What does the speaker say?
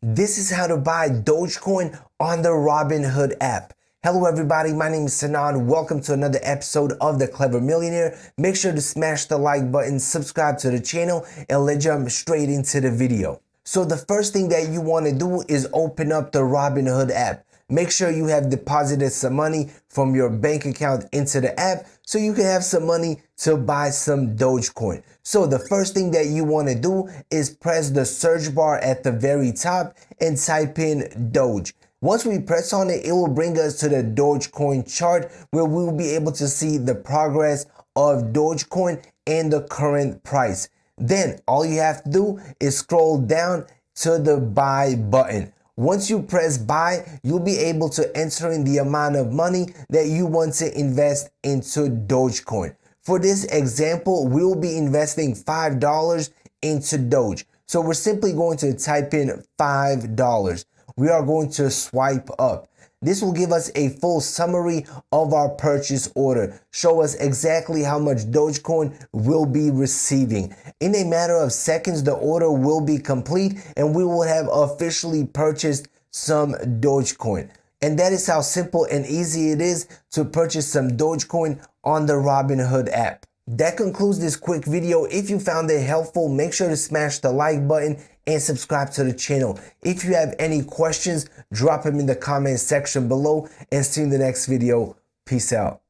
This is how to buy Dogecoin on the Robinhood app. Hello everybody, my name is Sanan. Welcome to another episode of The Clever Millionaire. Make sure to smash the like button, subscribe to the channel, and let's jump straight into the video. So the first thing that you want to do is open up the Robinhood app. Make sure you have deposited some money from your bank account into the app so you can have some money to buy some Dogecoin. So the first thing that you want to do is press the search bar at the very top and type in Doge. Once we press on it, it will bring us to the Dogecoin chart where we will be able to see the progress of Dogecoin and the current price. Then all you have to do is scroll down to the buy button. Once you press buy, you'll be able to enter in the amount of money that you want to invest into Dogecoin. For this example, we'll be investing $5 into Doge. So we're simply going to type in $5. We are going to swipe up. This will give us a full summary of our purchase order, show us exactly how much Dogecoin we'll be receiving. In a matter of seconds, the order will be complete and we will have officially purchased some Dogecoin. And that is how simple and easy it is to purchase some Dogecoin on the Robinhood app. That concludes this quick video. If you found it helpful, make sure to smash the like button and subscribe to the channel. If you have any questions, drop them in the comment section below and see you in the next video. Peace out.